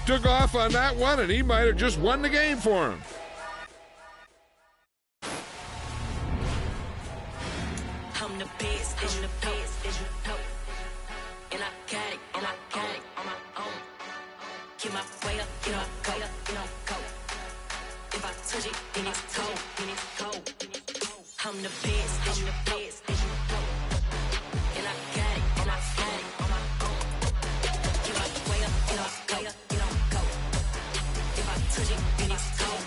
took off on that one, and he might have just won the game for him. I'm the best, and the best, and you know. And I got it, on my own. Get my way up, you know, go. If I touch it, then it's cold, I'm the best, and you know. And I got it, on my own. Get my way up, you know, go. If I touch it, then it's cold,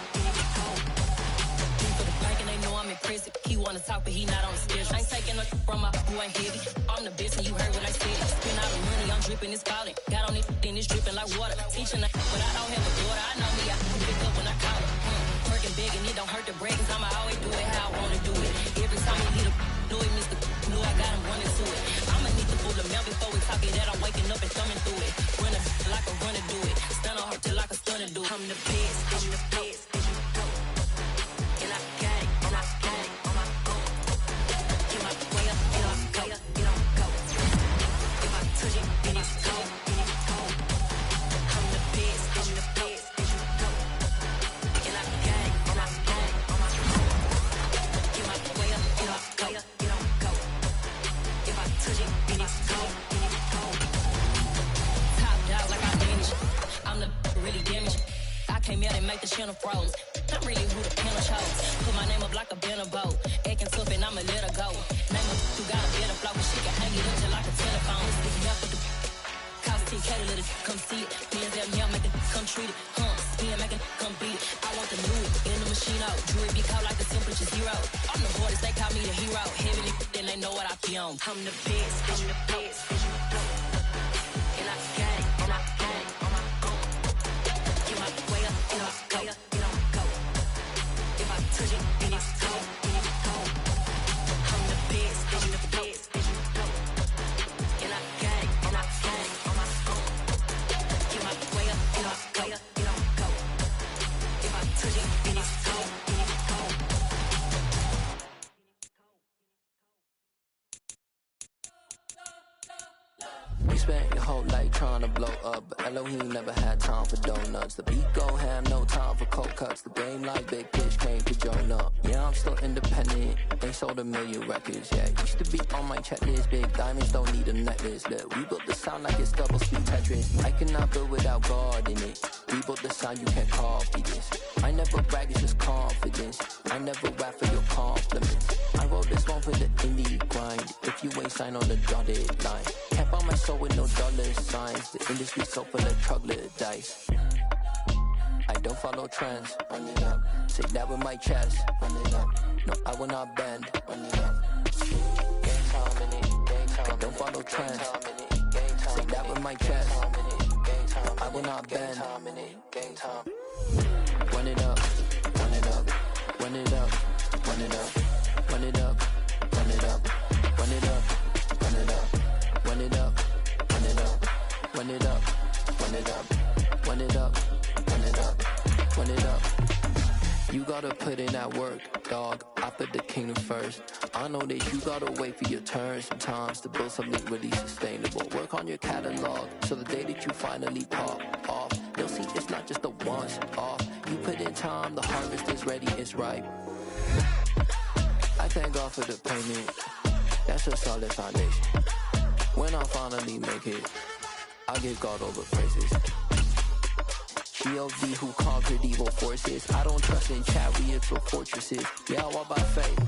For the bank and they know I'm impressive. He wanna talk, but he not on the schedule. I ain't taking no from my who ain't heavy. I'm the best, and you heard what I said. Spend all the money, I'm dripping, it's falling. Got on it, then it's dripping like water. Teaching the but I don't have a daughter. I know me, I can pick up when I call her. Working big, and it don't hurt the break, 'cause I'ma always do it how I wanna do it. Every time he hit a know it, Mr. Knew I got him running to it. I'ma need the full amount before we talk it that I'm waking up and thumbing through it. Running like a runner do it. Stun on her till like a stunner do it. I'm the best, and you know. And I got it, on my own. Get my way up, you know, go. If I touch it, then it's cold, I'm the best, and you know. And I got it, on my own. Get my way up, you know, go. If I touch it, then it's cold, Top dog like I manage. I'm the really damaged. I came out and make the channel froze. I'm really who the panel chose. Put my name up like a banner boat. Acting tough and I'ma let her go. Name her who got a better flow, but she can hang it up just like a telephone. If you have to cause TK to let it come see it. Me and them here make it come treat it. Spin make it come beat it. I want the new in the machine out. Jewelry be cold like the temperature 0. I'm the hardest, they call me the hero. Heavy then they know what I be on. I'm the best, and you know. And I got it, on my own. Get my way up, you know, go. If I touch it, then it's cold, I'm the best, and you know. And I got it, on my own. Get my way up, you know, go. If I touch it, then it's cold, You spent your whole life trying to blow up, but Elohim never had time for donuts. The beat go ham, no time for cold cuts. The game like Big Fish came to join up. Yeah, I'm still independent, ain't sold 1,000,000 records yet. Used to be on my checklist, big diamonds don't need a necklace. Look, we built the sound like it's double speed Tetris. I cannot build without God in it. We built the sound, you can't copy this. I never brag, it's just confidence. I never rap for your compliments. I wrote this one for the indie grind. If you ain't signed on the dotted line, can't buy my soul with no dollar signs. The industry so full of troglodytes. I don't follow trends. Run it up. Say that with my chest. Run it up. No, I will not bend. Run it up. Game time in it. Game time. I don't follow trends. Say that with my chest. No, I will not bend. Game time. Run it up. Run it up. Run it up. Run it up. Run it up. Run it up. Run it up. Run it up. Run it up. Run it up. Run it up. Run it up. Run it up. Run it up. Run it up. You gotta put in that work, dog. I put the kingdom first. I know that you gotta wait for your turn sometimes to build something really sustainable. Work on your catalog, so the day that you finally pop off, you'll see it's not just a once off. You put in time, the harvest is ready, it's ripe. I thank God for the payment. That's a solid foundation. When I finally make it, I'll give God all the praises. G.O.D. who conquered evil forces. I don't trust in chariots or fortresses. Yeah, I walk by faith.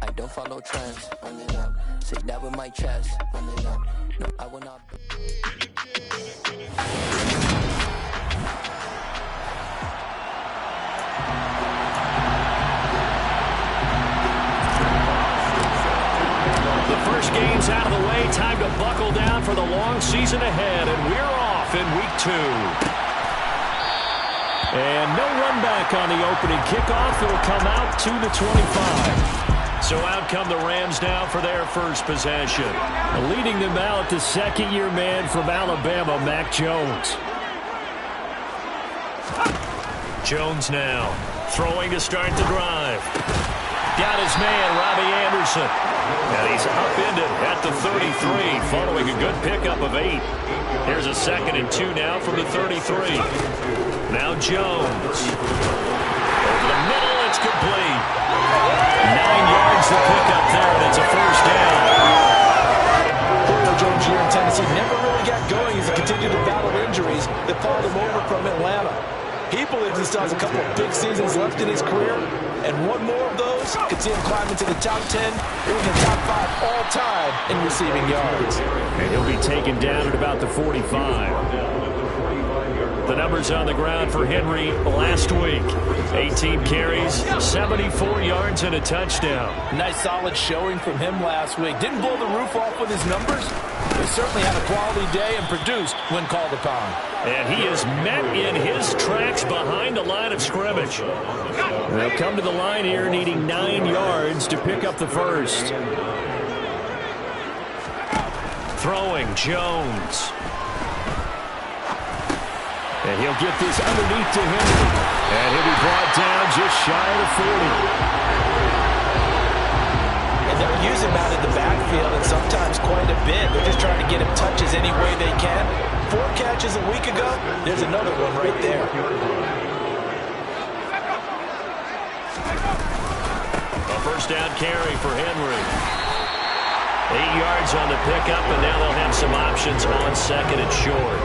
I don't follow trends. Run it up. Say that with my chest. Run it up. No, I will not. The first game's out of the way. Time to buckle down for the long season ahead, and we're off in week 2. And no run back on the opening kickoff. It'll come out to the 25. So out come the Rams now for their first possession. Leading them out, the second-year man from Alabama, Mac Jones. Jones now throwing to start the drive. got his man, Robbie Anderson. And he's upended at the 33 following a good pickup of 8. Here's a 2nd and 2 now from the 33. Now Jones. Over the middle, it's complete. 9 yards to pick up there, and it's a first down. Julio Jones here in Tennessee never really got going as he continued to battle injuries that followed him over from Atlanta. He believes he still has a couple of big seasons left in his career, and one more of those could see him climb into the top 10 or even the top 5 all-time in receiving yards. And he'll be taken down at about the 45. The numbers on the ground for Henry last week. 18 carries, 74 yards, and a touchdown. Nice solid showing from him last week. Didn't blow the roof off with his numbers. He certainly had a quality day and produced when called upon. And he is met in his tracks behind the line of scrimmage. They'll come to the line here needing 9 yards to pick up the first. Throwing, Jones. And he'll get this underneath to Henry. And he'll be brought down just shy of the 40. And they'll use him out in the backfield and sometimes quite a bit. They're just trying to get him touches any way they can. 4 catches a week ago. There's another one right there. A first down carry for Henry. 8 yards on the pickup, and now they'll have some options on 2nd and short.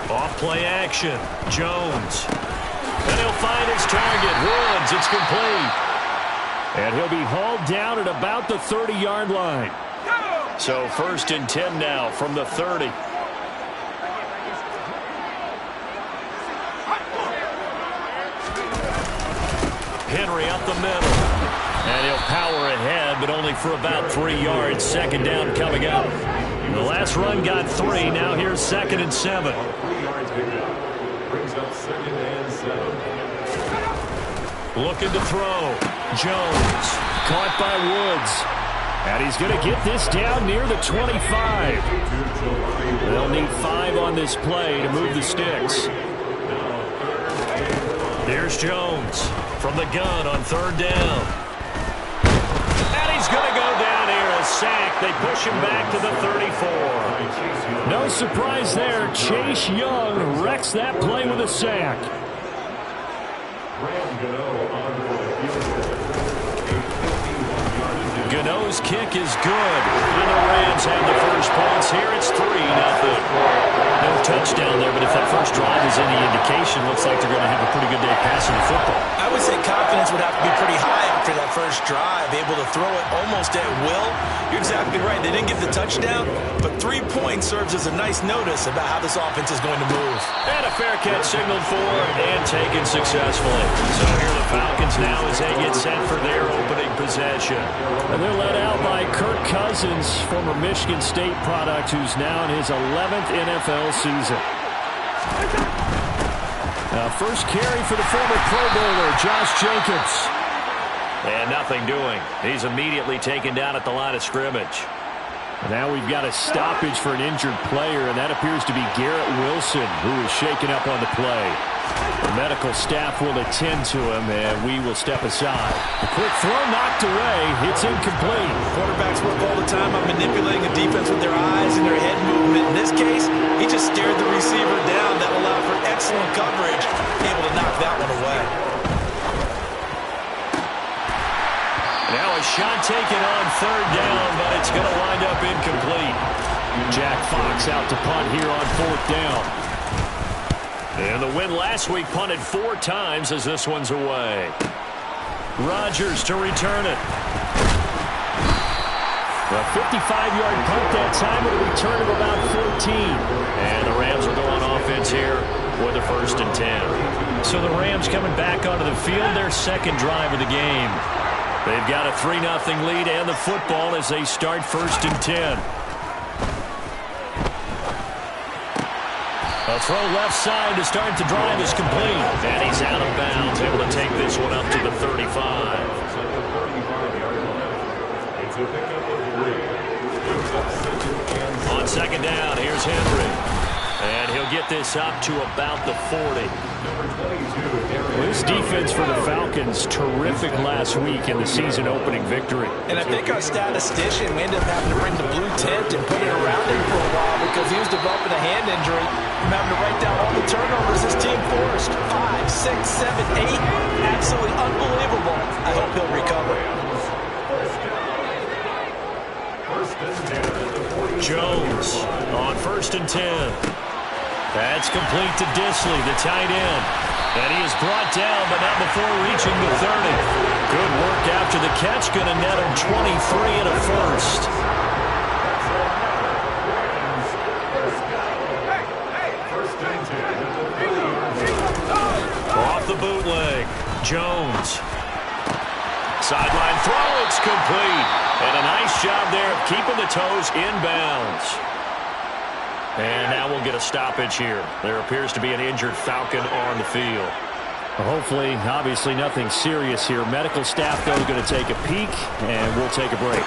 Off play action. Jones. And he'll find his target. Woods. It's complete. And he'll be hauled down at about the 30-yard line. So 1st and 10 now from the 30. Henry up the middle. And he'll power ahead, but only for about 3 yards. 2nd down coming up. The last run got 3. Now here's 2nd and 7. Looking to throw. Jones. Caught by Woods. And he's going to get this down near the 25. They'll need 5 on this play to move the sticks. There's Jones from the gun on 3rd down. And he's going to go down here, a sack. They push him back to the 34. No surprise there. Chase Young wrecks that play with a sack. Gano's kick is good. And the Rams have the first points here. It's 3-0. No touchdown there, but if that first drive is any indication, looks like they're going to have a pretty good day passing the football. I would say confidence would have to be pretty high after that first drive, able to throw it almost at will. You're exactly right. They didn't get the touchdown, but 3 points serves as a nice notice about how this offense is going to move. And a fair catch signaled for and taken successfully. So here are the Falcons now as they get set for their opening possession. And they're led out by Kirk Cousins, former Michigan State product, who's now in his 11th NFL season. First carry for the former Pro Bowler, Josh Jacobs. And nothing doing. He's immediately taken down at the line of scrimmage. Now we've got a stoppage for an injured player, and that appears to be Garrett Wilson, who is shaken up on the play. The medical staff will attend to him, and we will step aside. The quick throw knocked away. It's incomplete. Quarterbacks work all the time on manipulating the defense with their eyes and their head movement. In this case, he just stared the receiver down. That allowed for excellent coverage, able to knock that one away. Now a shot taken on 3rd down, but it's going to wind up incomplete. Jack Fox out to punt here on 4th down. And the win last week punted 4 times as this one's away. Rodgers to return it. A 55-yard punt that time with a return of about 14. And the Rams will go on offense here with a 1st and 10. So the Rams coming back onto the field, their 2nd drive of the game. They've got a 3-0 lead and the football as they start 1st and 10. A throw left side to start the drive is complete. And he's out of bounds, able to take this one up to the 35. On 2nd down, here's Henry. And he'll get this up to about the 40. This defense for the Falcons, terrific last week in the season opening victory. And I think our statistician, we ended up having to bring the blue tent and put it around him for a while because he was developing a hand injury. I'm having to write down all the turnovers this team forced. 5, 6, 7, 8. Absolutely unbelievable. I hope he'll recover. Jones on 1st and 10. That's complete to Disley, the tight end. And he is brought down, but not before reaching the 30. Good work after the catch. Going to net him 23 and a first. Off the bootleg. Jones. Sideline throw. It's complete. And a nice job there of keeping the toes inbounds. And now we'll get a stoppage here. There appears to be an injured Falcon on the field. Hopefully, obviously nothing serious here. Medical staff, though, going to take a peek, and we'll take a break.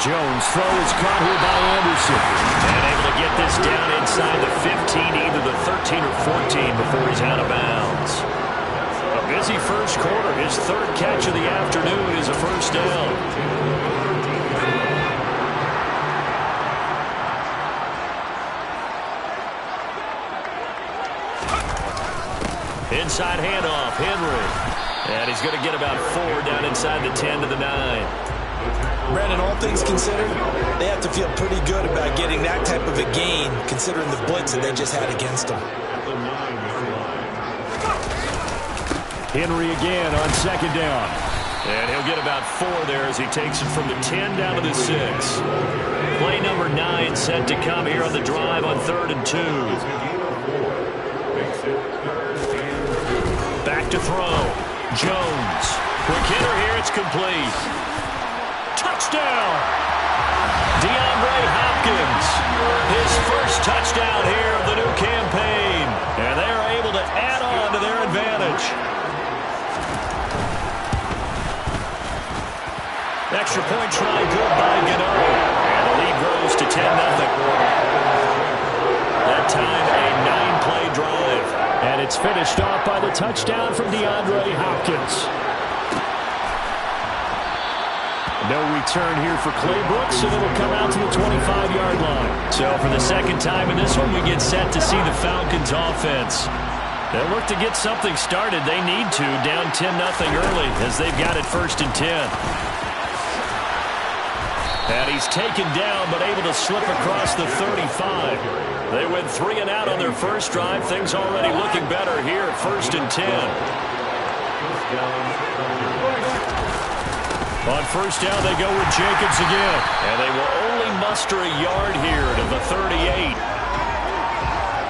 Jones' throw is caught here by Anderson. And able to get this down inside the 15, either the 13 or 14 before he's out of bounds. A busy first quarter. His 3rd catch of the afternoon is a first down. Inside handoff, Henry. And he's going to get about 4 down inside the 10 to the 9. Brandon, all things considered, they have to feel pretty good about getting that type of a gain, considering the blitz that they just had against them. Henry again on 2nd down. And he'll get about 4 there as he takes it from the 10 down to the 6. Play number 9 set to come here on the drive on 3rd and 2. Back to throw. Jones. Quick hitter here. It's complete. Touchdown. DeAndre Hopkins. His first touchdown here of the new campaign. And they're able to add on to their advantage. Extra point try good by Gano. And the lead grows to 10-0. That time a 9-play drive. And it's finished off by the touchdown from DeAndre Hopkins. No return here for Clay Brooks, and it'll come out to the 25-yard line. So for the 2nd time in this one, we get set to see the Falcons offense. They'll look to get something started. They need to, down 10-0 early, as they've got it 1st and 10. And he's taken down, but able to slip across the 35. They went 3 and out on their first drive. Things already looking better here at 1st and 10. On 1st down, they go with Jacobs again. And they will only muster a yard here to the 38.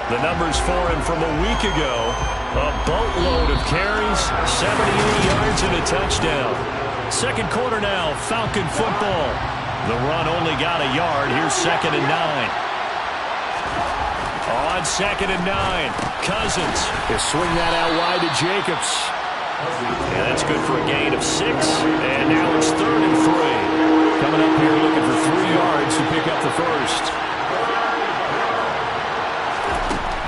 The numbers for him from a week ago, a boatload of carries, 78 yards and a touchdown. 2nd quarter now, Falcon football. The run only got a yard. Here's 2nd and 9. On 2nd and 9, Cousins. He'll swing that out wide to Jacobs. And that's good for a gain of 6. And now it's 3rd and 3. Coming up here looking for 3 yards to pick up the first.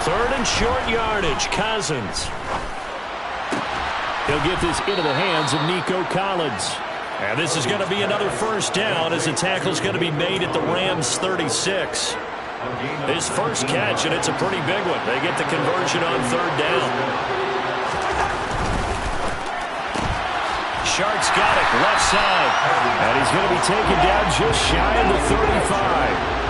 3rd and short yardage, Cousins. He'll get this into the hands of Nico Collins. And this is going to be another first down as the tackle's going to be made at the Rams' 36. His first catch, and it's a pretty big one. They get the conversion on 3rd down. Shark's got it, left side. And he's going to be taken down just shy of the 35.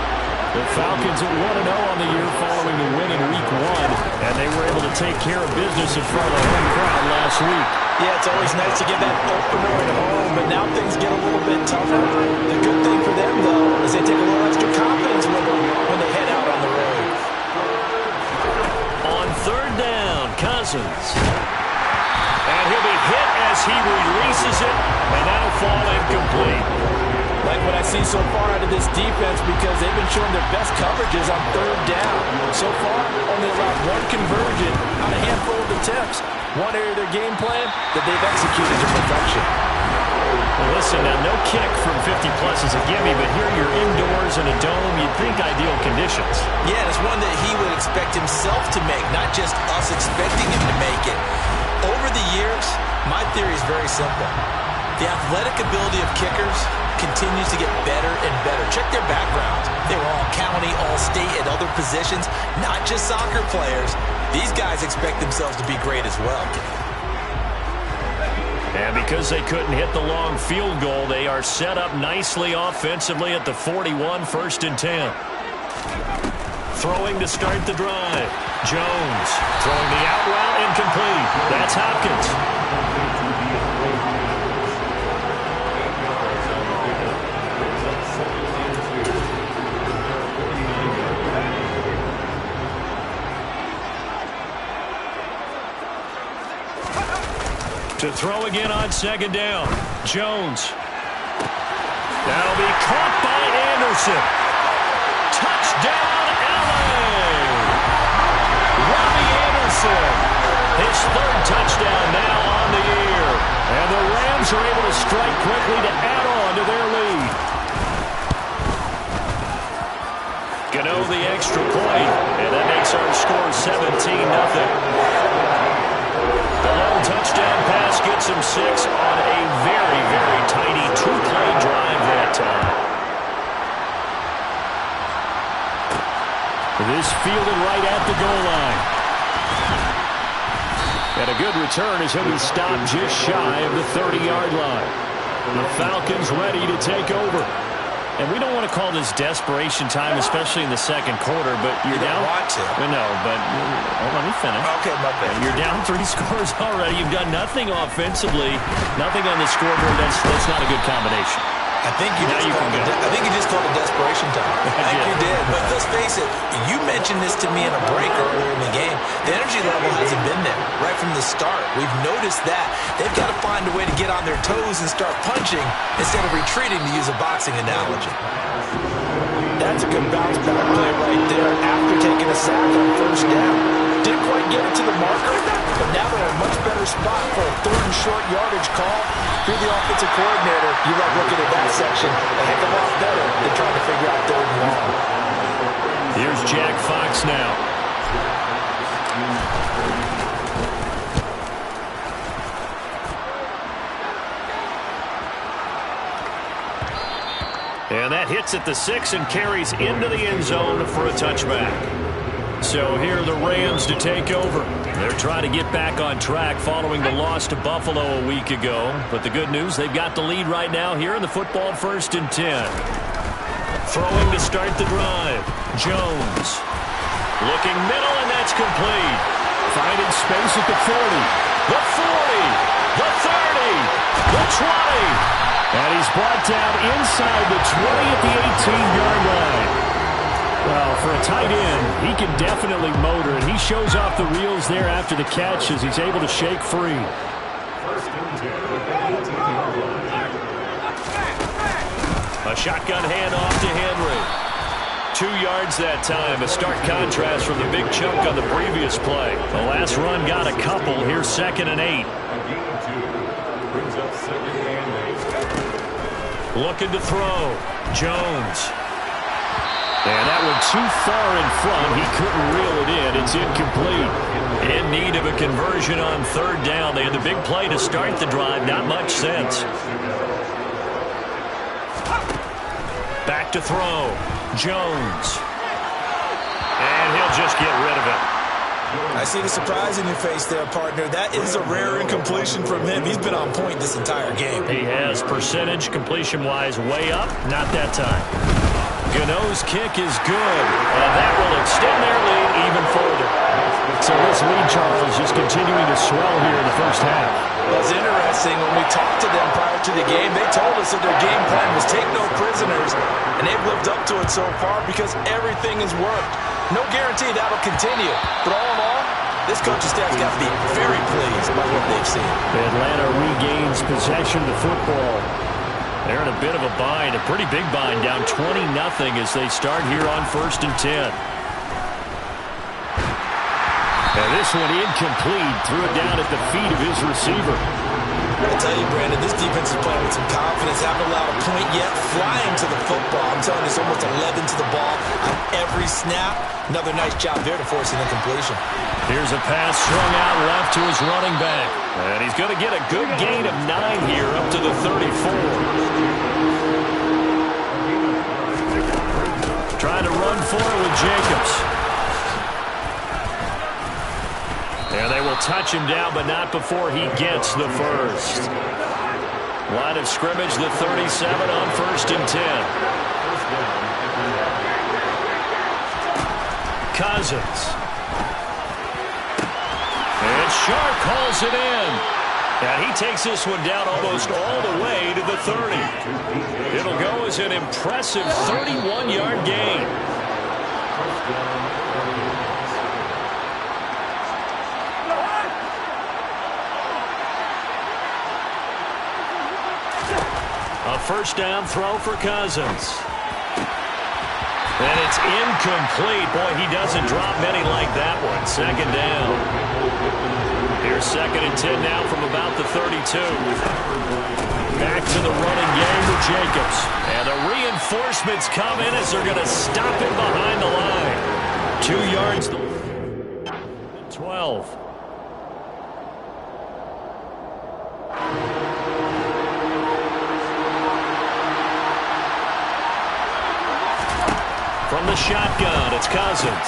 The Falcons are 1-0 on the year following the win in Week 1. And they were able to take care of business in front of the home crowd last week. Yeah, it's always nice to get that opener at home, but now things get a little bit tougher. The good thing for them, though, is they take a little extra confidence with them when they head out on the road. On 3rd down, Cousins. And he'll be hit as he releases it, and that'll fall incomplete. Like what I see so far out of this defense because they've been showing their best coverages on 3rd down. So far, only allowed 1 conversion on a handful of attempts. One area of their game plan that they've executed to perfection. Well, listen, now no kick from 50-plus is a gimme, but here you're indoors in a dome. You'd think ideal conditions. Yeah, and it's one that he would expect himself to make, not just us expecting him to make it. Over the years, my theory is very simple. The athletic ability of kickers continues to get better and better. Check their backgrounds. They were all county, all state, at other positions, not just soccer players. These guys expect themselves to be great as well. And because they couldn't hit the long field goal, they are set up nicely offensively at the 41, 1st and 10. Throwing to start the drive. Jones throwing the out route, incomplete. That's Hopkins. To throw again on 2nd down. Jones. That'll be caught by Anderson. Touchdown, LA! Robbie Anderson. His 3rd touchdown now on the year. And the Rams are able to strike quickly to add on to their lead. Gano the extra point. And that makes our score 17-0. The long touchdown pass gets him 6 on a very, very tiny 2-play drive that time. This fielded right at the goal line. And a good return as he'll be stopped just shy of the 30-yard line. The Falcons ready to take over. And we don't want to call this desperation time, especially in the 2nd quarter, but you're down. You don't want to. No, but let me finish. Okay, my bad. You're down 3 scores already. You've done nothing offensively, nothing on the scoreboard. That's not a good combination. I think you just called it desperation time. I think you did. But let's face it, you mentioned this to me in a break earlier in the game. The energy level hasn't been there right from the start. We've noticed that. They've got to find a way to get on their toes and start punching instead of retreating, to use a boxing analogy. That's a good bounce back play right there after taking a sack on 1st down. Didn't quite get it to the marker, but now they're in a much better spot for a 3rd and short yardage call. If you're the offensive coordinator, you like looking at that section a heck of a lot better than trying to figure out 3rd and long. Here's Jack Fox now. And that hits at the 6 and carries into the end zone for a touchback. So here are the Rams to take over. They're trying to get back on track following the loss to Buffalo a week ago. But the good news, they've got the lead right now here in the football 1st and 10. Throwing to start the drive. Jones. Looking middle, and that's complete. Finding space at the 40. The 40. The 30. The 20. And he's brought down inside the 20 at the 18-yard line. Well, for a tight end, he can definitely motor, and he shows off the reels there after the catch as he's able to shake free. A shotgun handoff to Henry. 2 yards that time, a stark contrast from the big chunk on the previous play. The last run got a couple. Here's 2nd and 8. Looking to throw. Jones. And that one too far in front. He couldn't reel it in. It's incomplete. In need of a conversion on 3rd down. They had the big play to start the drive. Not much sense. Back to throw. Jones. And he'll just get rid of it. I see the surprise in your face there, partner. That is a rare incompletion from him. He's been on point this entire game. He has percentage completion-wise way up. Not that time. Gano's kick is good, and that will extend their lead even further. So this lead, Charles, just continuing to swell here in the 1st half. Well, it's interesting. When we talked to them prior to the game, they told us that their game plan was take no prisoners, and they've lived up to it so far because everything has worked. No guarantee that'll continue, but all in all, this coaching staff's got to be very pleased by what they've seen. Atlanta regains possession of the football. They're in a bit of a bind, a pretty big bind, down 20-0 as they start here on 1st and 10. And this one incomplete, threw it down at the feet of his receiver. I tell you, Brandon, this defense is playing with some confidence. Haven't allowed a point yet. Flying to the football. I'm telling you, it's almost 11 to the ball on every snap. Another nice job there to force an incompletion. Here's a pass strung out left to his running back. And he's going to get a good gain of 9 here up to the 34. Trying to run for it with Jacobs. And they will touch him down, but not before he gets the first. Line of scrimmage, the 37 on 1st and 10. Cousins. And Sharp calls it in. And he takes this one down almost all the way to the 30. It'll go as an impressive 31-yard gain. A first down throw for Cousins. And it's incomplete. Boy, he doesn't drop many like that one. Second down. Here's 2nd and 10 now from about the 32. Back to the running game with Jacobs. And the reinforcements come in as they're going to stop him behind the line. 2 yards. 12. From the shotgun, it's Cousins.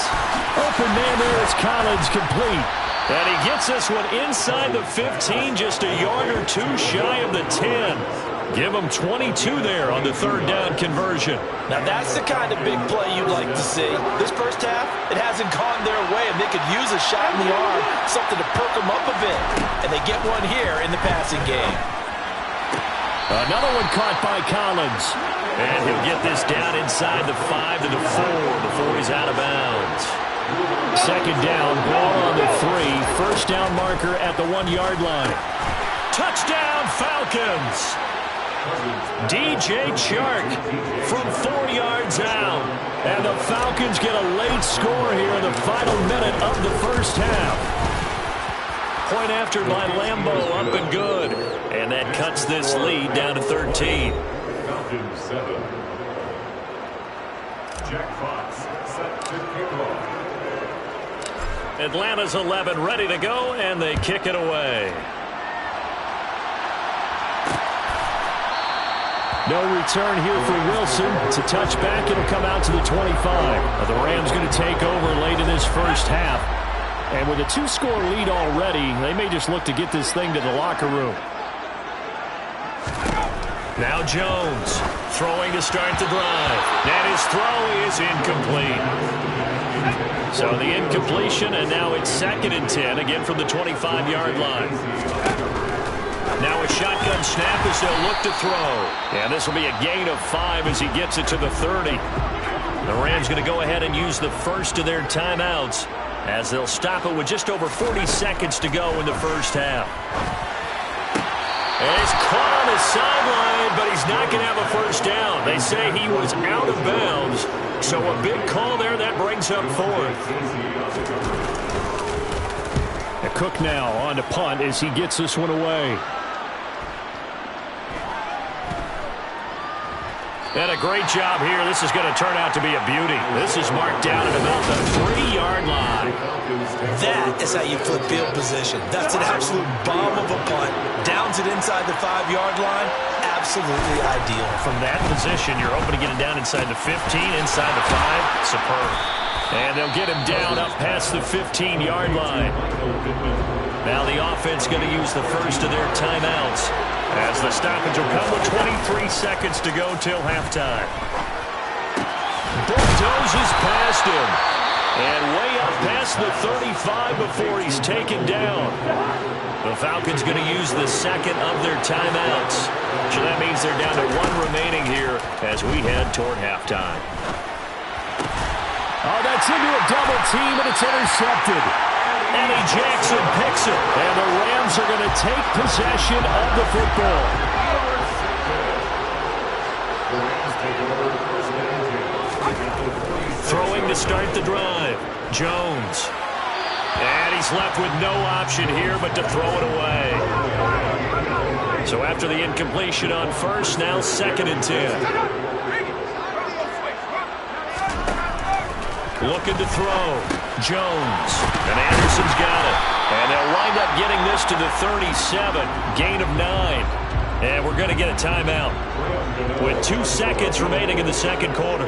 Open man there is Collins, complete. And he gets this one inside the 15, just a yard or 2 shy of the 10. Give him 22 there on the 3rd down conversion. Now that's the kind of big play you'd like to see. This first half, it hasn't gone their way, and they could use a shot in the arm, something to perk them up a bit. And they get one here in the passing game. Another one caught by Collins. And he'll get this down inside the 5 to the 4 before he's out of bounds. 2nd down, ball on the 3. First down marker at the 1-yard line. Touchdown, Falcons! DJ Chark from 4 yards out. And the Falcons get a late score here in the final minute of the first half. Point after by Lambo, up and good. And that cuts this lead down to 13. Falcons 7. Jack Fox set to kick off. Atlanta's 11 ready to go, and they kick it away. No return here for Wilson. It's a touchback. It'll come out to the 25. The Rams going to take over late in this first half. And with a 2-score lead already, they may just look to get this thing to the locker room. Now Jones throwing to start the drive. And his throw is incomplete. So the incompletion, and now it's 2nd and 10, again from the 25-yard line. Now a shotgun snap as they'll look to throw. And this will be a gain of 5 as he gets it to the 30. The Rams going to go ahead and use the first of their timeouts as they'll stop it with just over 40 seconds to go in the first half. And he's caught on the sideline, but he's not going to have a first down. They say he was out of bounds, so a big call there that brings up 4th. Cook now on to punt as he gets this one away. And a great job here. This is going to turn out to be a beauty. This is marked down at about the 3-yard line. That is how you flip field position. That's an absolute bomb of a punt. Downs it inside the 5-yard line. Absolutely ideal. From that position, you're hoping to get it down inside the 15, inside the 5. Superb. And they'll get him down up past the 15-yard line. Now the offense going to use the first of their timeouts as the stoppage will come with 23 seconds to go till halftime. Bulldozes past him. And way up past the 35 before he's taken down. The Falcons going to use the second of their timeouts. So that means they're down to 1 remaining here as we head toward halftime. Oh, that's into a double team, and it's intercepted. Eddie Jackson picks it, and the Rams are going to take possession of the football. Throwing to start the drive, Jones. And he's left with no option here but to throw it away. So after the incompletion on first, now 2nd and 10. Looking to throw. Jones. And Anderson's got it. And they'll wind up getting this to the 37. Gain of 9. And we're going to get a timeout with 2 seconds remaining in the second quarter.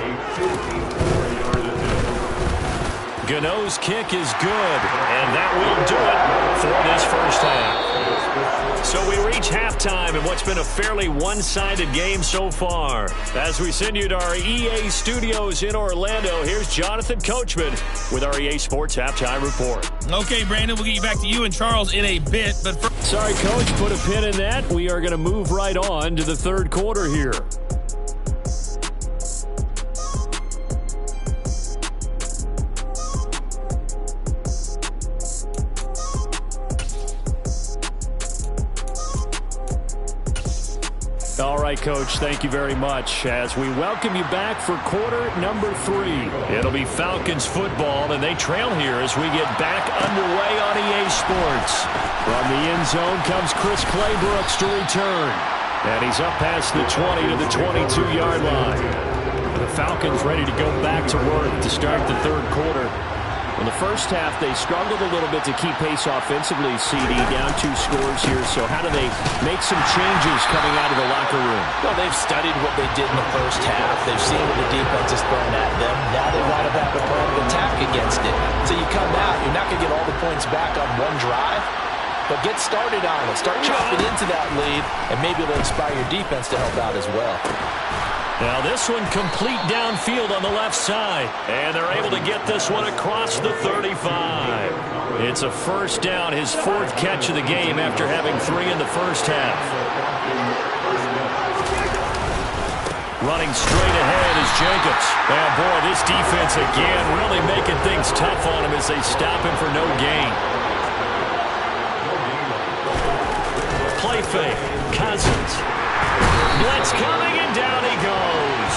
Gano's kick is good, and that will do it for this first half. So we reach halftime in what's been a fairly one-sided game so far. As we send you to our EA studios in Orlando, here's Jonathan Coachman with our EA Sports Halftime Report. Okay, Brandon, we'll get you back to you and Charles in a bit. But sorry, Coach, put a pin in that. We are going to move right on to the third quarter here. All right, Coach, thank you very much. As we welcome you back for quarter number 3. It'll be Falcons football, and they trail here as we get back underway on EA Sports. From the end zone comes Chris Claybrooks to return. And he's up past the 20 to the 22-yard line. The Falcons ready to go back to work to start the third quarter. In the first half, they struggled a little bit to keep pace offensively, CD, down 2 scores here. So how do they make some changes coming out of the locker room? Well, they've studied what they did in the first half. They've seen what the defense is throwing at them. Now they want to have a plan of attack against it. So you come out, you're not going to get all the points back on one drive, but get started on it. Start chopping into that lead, and maybe it'll inspire your defense to help out as well. Now this one complete downfield on the left side. And they're able to get this one across the 35. It's a first down, his 4th catch of the game after having 3 in the first half. Running straight ahead is Jacobs. And boy, this defense again really making things tough on him as they stop him for no gain. Play fake. Cousins. Blitz coming, and down he goes.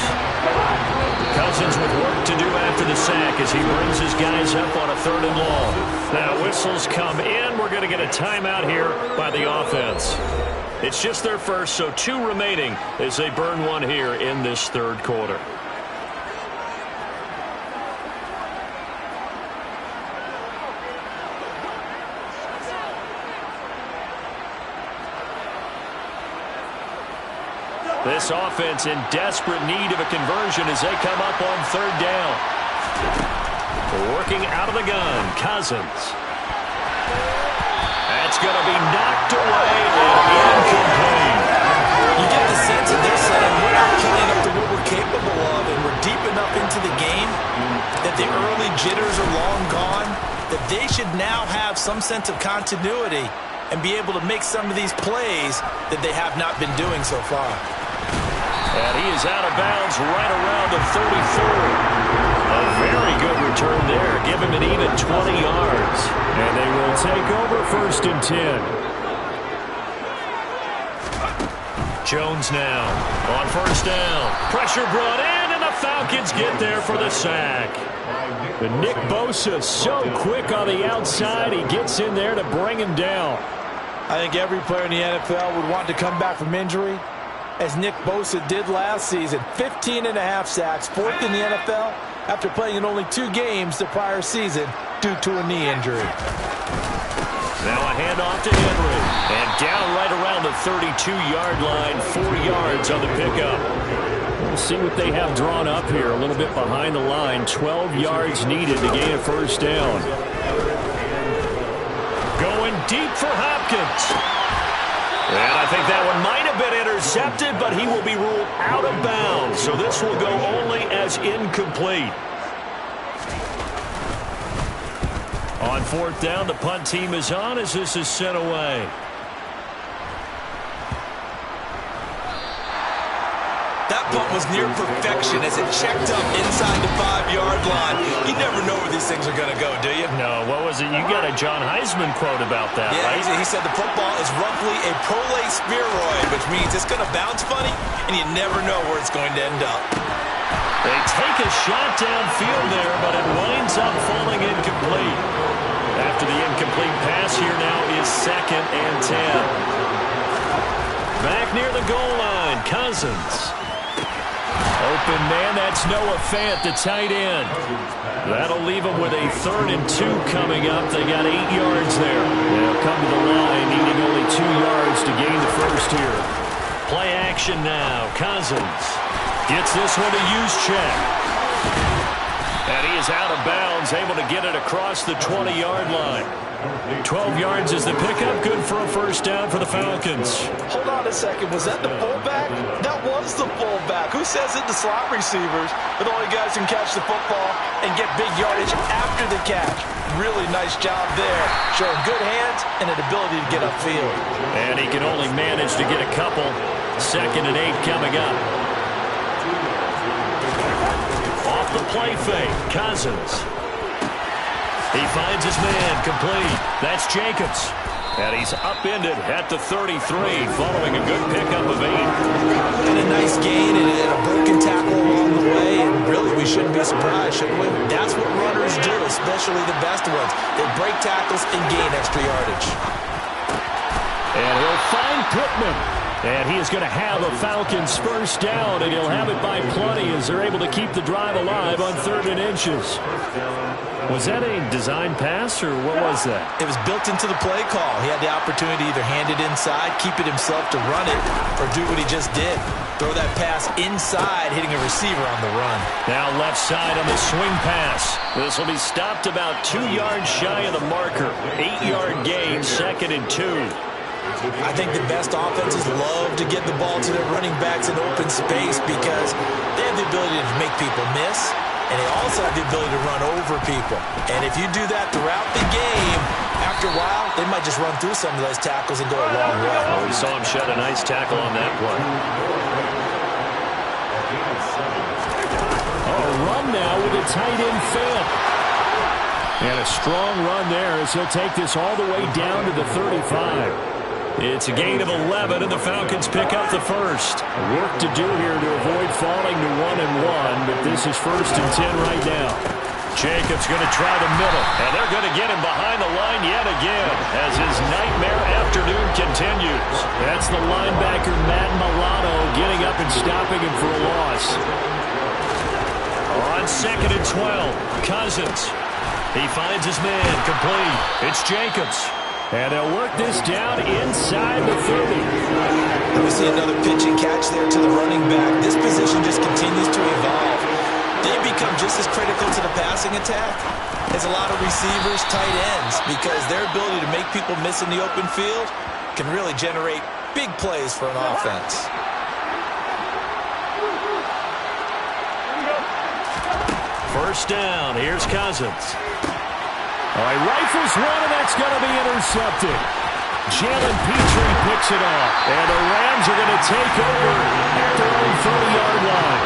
Cousins with work to do after the sack as he brings his guys up on a 3rd and long. Now whistles come in. We're going to get a timeout here by the offense. It's just their first, so 2 remaining as they burn one here in this third quarter. This offense in desperate need of a conversion as they come up on 3rd down. Working out of the gun, Cousins. That's going to be knocked away and incomplete. You get the sense that they're saying we're not playing up to what we're capable of, and we're deep enough into the game that the early jitters are long gone, that they should now have some sense of continuity and be able to make some of these plays that they have not been doing so far. And he is out of bounds right around the 34. A very good return there. Give him an even 20 yards. And they will take over 1st and 10. Jones now on 1st down. Pressure brought in, and the Falcons get there for the sack. But Nick Bosa so quick on the outside. He gets in there to bring him down. I think every player in the NFL would want to come back from injury, as Nick Bosa did last season. 15.5 sacks, 4th in the NFL, after playing in only 2 games the prior season due to a knee injury. Now a handoff to Henry. And down right around the 32-yard line, 4 yards on the pickup. We'll see what they have drawn up here. A little bit behind the line. 12 yards needed to gain a 1st down. Going deep for Hopkins. And I think that one might have been intercepted, but he will be ruled out of bounds. So this will go only as incomplete. On 4th down, the punt team is on as this is sent away. That punt was near perfection as it checked up inside the 5-yard line. You never know where these things are going to go, do you? No, what was it? You got a John Heisman quote about that, yeah, right? He said the football is roughly a prolate spheroid, which means it's going to bounce funny, and you never know where it's going to end up. They take a shot downfield there, but it winds up falling incomplete. After the incomplete pass, here now is 2nd and 10. Back near the goal line, Cousins. Open man, that's Noah Fant, the tight end. That'll leave them with a 3rd and 2 coming up. They got 8 yards there. They'll come to the line, needing only 2 yards to gain the first here. Play action now. Cousins gets this one to Juszczyk. And he is out of bounds, able to get it across the 20-yard line. 12 yards is the pickup. Good for a first down for the Falcons. Hold on a second. Was that the fullback? That was the fullback. Who says it? The slot receivers are the only guys who can catch the football and get big yardage after the catch. Really nice job there. Showing good hands and an ability to get upfield. And he can only manage to get a couple. 2nd and 8 coming up. Off the play fake, Cousins. He finds his man, complete. That's Jacobs. And he's upended at the 33, following a good pickup of 8. And a nice gain and a broken tackle along the way. And really, we shouldn't be surprised, should we? That's what runners do, especially the best ones. They break tackles and gain extra yardage. And he'll find Pittman. And he is going to have a Falcons first down, and he'll have it by plenty as they're able to keep the drive alive on 3rd and inches. Was that a design pass, or what was that? It was built into the play call. He had the opportunity to either hand it inside, keep it himself to run it, or do what he just did. Throw that pass inside, hitting a receiver on the run. Now left side on the swing pass. This will be stopped about 2 yards shy of the marker. 8-yard gain, 2nd and 2. I think the best offenses love to get the ball to their running backs in open space because they have the ability to make people miss, and they also have the ability to run over people. And if you do that throughout the game, after a while, they might just run through some of those tackles and go a long way. Oh, we saw him shed a nice tackle on that play. Oh, run now with a tight end Fant. And a strong run there as he'll take this all the way down to the 35. It's a gain of 11, and the Falcons pick up the first. Work to do here to avoid falling to 1-1, but this is 1st and 10 right now. Jacobs going to try the middle, and they're going to get him behind the line yet again as his nightmare afternoon continues. That's the linebacker, Matt Milano, getting up and stopping him for a loss. On 2nd and 12, Cousins. He finds his man, complete. It's Jacobs. And they'll work this down inside the 30. And we see another pitch and catch there to the running back. This position just continues to evolve. They become just as critical to the passing attack as a lot of receivers, tight ends, because their ability to make people miss in the open field can really generate big plays for an offense. First down. Here's Cousins. All right, rifles one, and that's going to be intercepted. Jalen Petrie picks it off, and the Rams are going to take over at their own 30-yard line.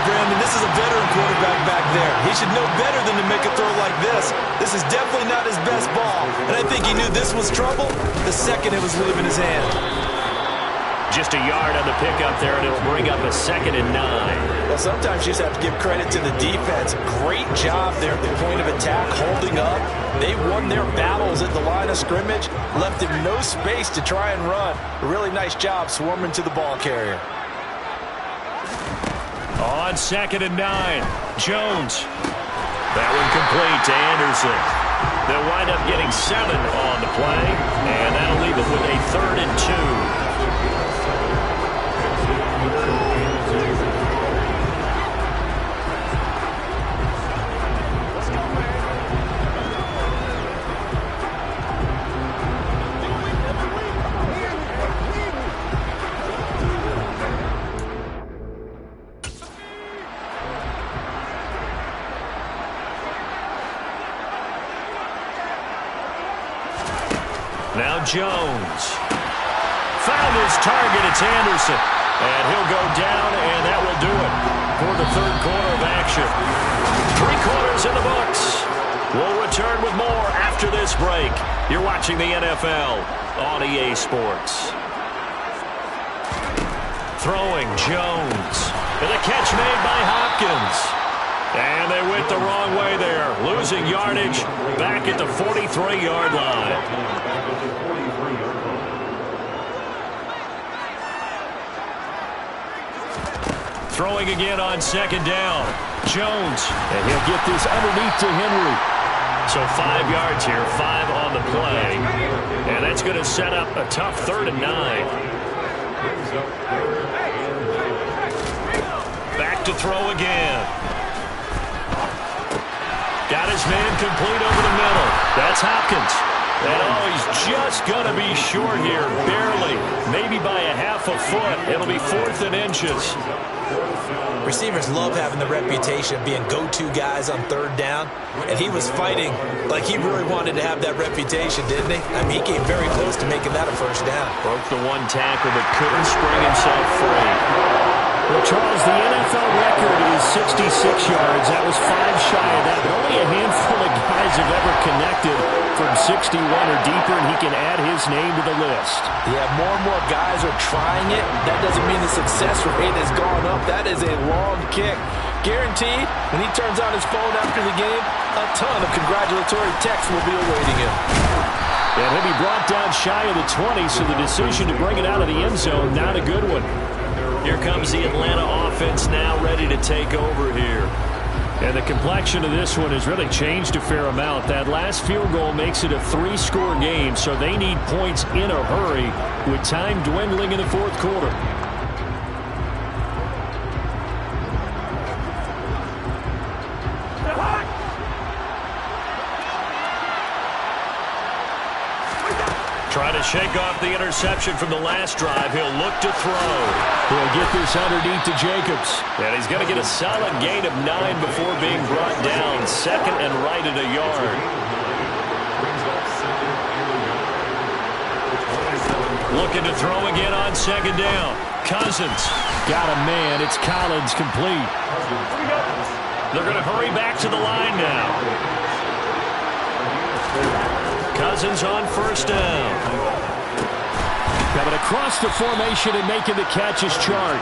Brandon, this is a veteran quarterback back there. He should know better than to make a throw like this. This is definitely not his best ball, and I think he knew this was trouble the second it was leaving his hand. Just a yard on the pickup there, and it'll bring up a 2nd and 9. Well, sometimes you just have to give credit to the defense. Great job there at the point of attack, holding up. They won their battles at the line of scrimmage, left him no space to try and run. A really nice job swarming to the ball carrier. On 2nd and 9, Jones. That one complete to Anderson. They'll wind up getting 7 on the play, and that'll leave them with a 3rd and 2. Now Jones. Found his target. It's Anderson. And he'll go down, and that will do it for the 3rd quarter of action. 3 quarters in the books. We'll return with more after this break. You're watching the NFL on EA Sports. Throwing Jones. And the catch made by Hopkins. And they went the wrong way there. Losing yardage back at the 43-yard line. Throwing again on second down. Jones. And he'll get this underneath to Henry. So 5 yards here, 5 on the play. And that's going to set up a tough 3rd and 9. Back to throw again. Got his man complete over the middle. That's Hopkins. And he's just going to be short here, barely. Maybe by a half a foot. It'll be 4th and inches. Receivers love having the reputation of being go-to guys on 3rd down, and he was fighting like he really wanted to have that reputation, didn't he? I mean, he came very close to making that a 1st down. Broke the 1 tackle, but couldn't spring himself free. Well, Charles, the NFL record is 66 yards. That was 5 shy of that, but only a handful of guys have ever connected from 61 or deeper, and he can add his name to the list. Yeah, more and more guys are trying it. That doesn't mean the success rate has gone up. That is a long kick. Guaranteed, when he turns on his phone after the game, a ton of congratulatory texts will be awaiting him. And he'll be brought down shy of the 20, so the decision to bring it out of the end zone, not a good one. Here comes the Atlanta offense now ready to take over here. And the complexion of this one has really changed a fair amount. That last field goal makes it a 3-score game, so they need points in a hurry with time dwindling in the 4th quarter. Trying to shake off the interception from the last drive. He'll look to throw. He'll get this underneath to Jacobs. And he's going to get a solid gain of 9 before being brought down. 2nd and right at a yard. Looking to throw again on 2nd down. Cousins. Got a man. It's Collins complete. They're going to hurry back to the line now. Cousins on 1st down. Coming across the formation and making the catch is Chark.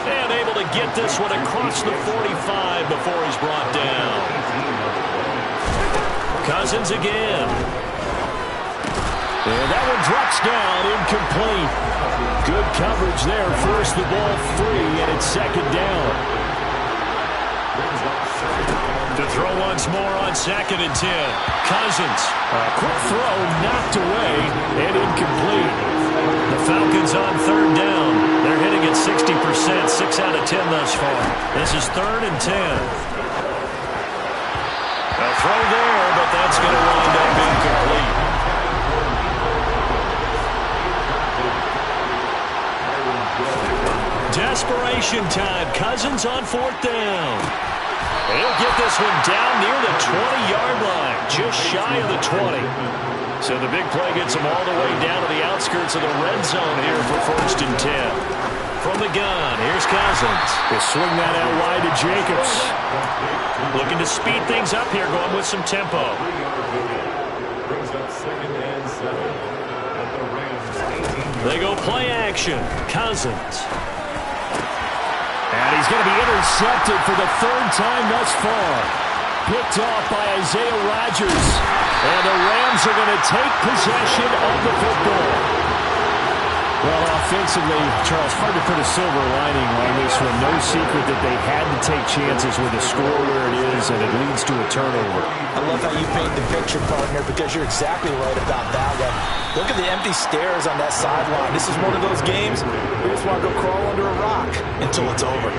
And able to get this one across the 45 before he's brought down. Cousins again. And that one drops down, incomplete. Good coverage there. Forced the ball free, and it's 2nd down. To throw once more on 2nd and 10. Cousins. A quick throw knocked away and incomplete. The Falcons on 3rd down. They're hitting at 60%, 6 out of 10 thus far. This is 3rd and 10. A throw there, but that's going to wind up incomplete. Desperation time. Cousins on 4th down. He'll get this one down near the 20-yard line, just shy of the 20. So the big play gets him all the way down to the outskirts of the red zone here for 1st and 10. From the gun, here's Cousins. They swing that out wide to Jacobs. Looking to speed things up here, going with some tempo. They go play action. Cousins. And he's going to be intercepted for the 3rd time thus far. Picked off by Isaiah Rodgers. And the Rams are going to take possession of the football. Well, offensively, Charles, hard to put a silver lining on this one. No secret that they had to take chances with the score where it is, and it leads to a turnover. I love how you paint the picture, partner, because you're exactly right about that one. Look at the empty stares on that sideline. This is one of those games we just want to go crawl under a rock until it's over.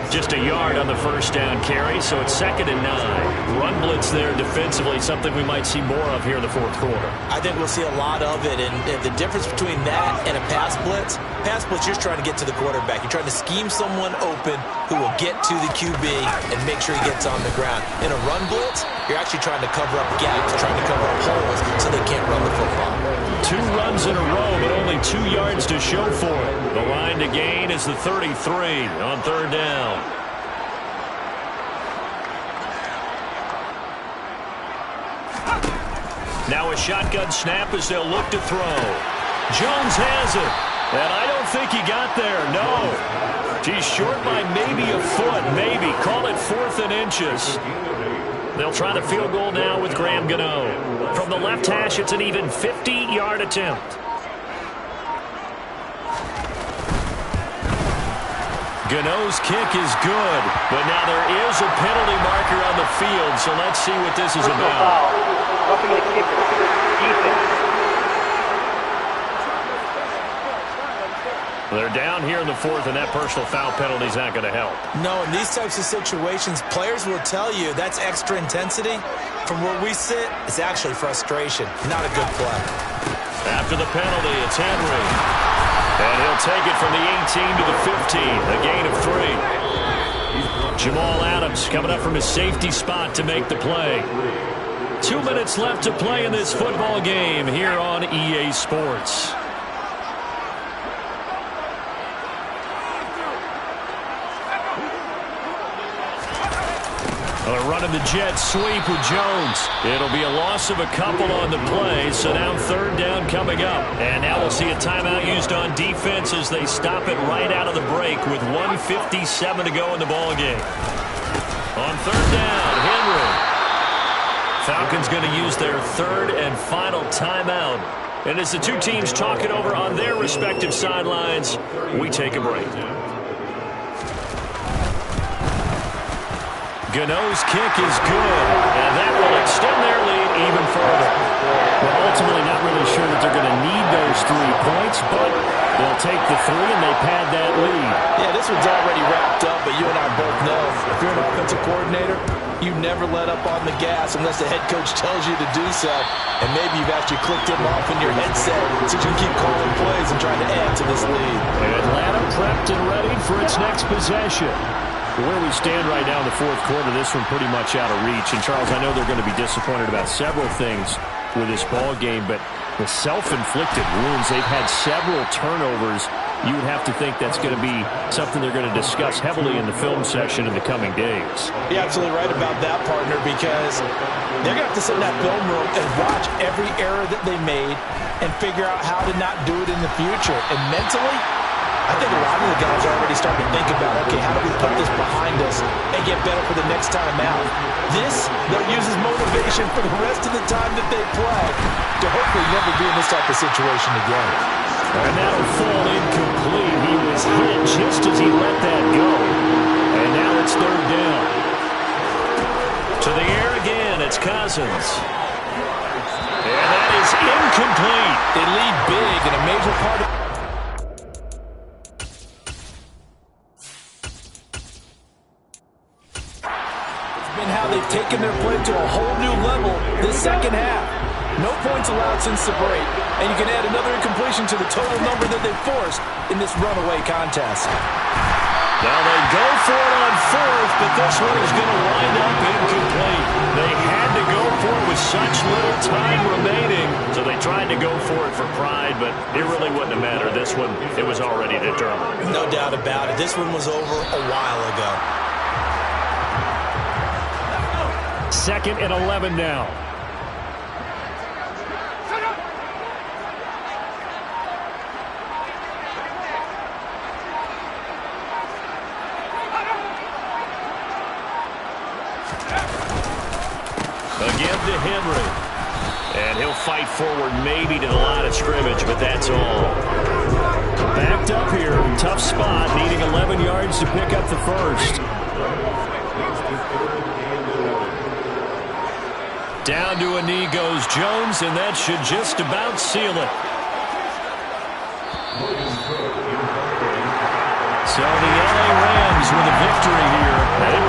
Just a yard on the 1st down carry, so it's 2nd and 9. Run blitz there defensively, something we might see more of here in the 4th quarter. I think we'll see a lot of it, and the difference between that and a pass blitz, you're just trying to get to the quarterback. You're trying to scheme someone open who will get to the QB and make sure he gets on the ground. In a run blitz, you're actually trying to cover up gaps, trying to cover up holes so they can't run the football. 2 runs in a row, but only 2 yards to show for it. The line to gain is the 33 on 3rd down. Now a shotgun snap as they'll look to throw. Jones has it, and I don't think he got there, no. He's short by maybe a foot, maybe. Call it 4th and inches. They'll try the field goal now with Graham Gano. From the left hash, it's an even 50-yard attempt. Gano's kick is good, but now there is a penalty marker on the field, so let's see what this is about. Roughing the kicker. Defense. They're down here in the fourth, and that personal foul penalty is not going to help. No, in these types of situations, players will tell you that's extra intensity. From where we sit, it's actually frustration. Not a good play. After the penalty, it's Henry. And he'll take it from the 18 to the 15, a gain of 3. Jamal Adams coming up from his safety spot to make the play. 2 minutes left to play in this football game here on EA Sports. They're running the jet sweep with Jones. It'll be a loss of a couple on the play, so now third down coming up. And now we'll see a timeout used on defense as they stop it right out of the break with 1:57 to go in the ballgame. On third down, Henry. Falcons going to use their third and final timeout. And as the two teams talk it over on their respective sidelines, we take a break. Gano's kick is good, and that will extend their lead even further. Well, ultimately not really sure that they're going to need those 3 points, but they'll take the 3 and they pad that lead. Yeah, this one's already wrapped up, but you and I both know if you're an offensive coordinator, you never let up on the gas unless the head coach tells you to do so. And maybe you've actually clicked him off in your headset so you can keep calling plays and trying to add to this lead. Atlanta prepped and ready for its next possession. Where we stand right now in the fourth quarter, this one pretty much out of reach. And, Charles, I know they're going to be disappointed about several things with this ball game, but the self-inflicted wounds, they've had several turnovers. You would have to think that's going to be something they're going to discuss heavily in the film session in the coming days. You're absolutely right about that, partner, because they're going to have to sit in that film room and watch every error that they made and figure out how to not do it in the future. And mentally, I think a lot of the guys are already starting to think about, okay, how do we put this behind us and get better for the next time out? This, they'll use as motivation for the rest of the time that they play to hopefully never be in this type of situation again. And that'll fall incomplete. He was hit just as he let that go. And now it's third down. To the air again, it's Cousins. And that is incomplete. They lead big in a major part of how they've taken their play to a whole new level this second half. No points allowed since the break, and you can add another incompletion to the total number that they forced in this runaway contest. Now they go for it on fourth, but this one is going to wind up incomplete. They had to go for it with such little time remaining, so they tried to go for it for pride, but it really wouldn't have mattered. This one, it was already determined. No doubt about it. This one was over a while ago. Second and 11 now. Again to Henry. And he'll fight forward maybe to the line of scrimmage, but that's all. Backed up here. Tough spot. Needing 11 yards to pick up the first. Down to a knee goes Jones, and that should just about seal it. So the LA Rams with a victory here. And it was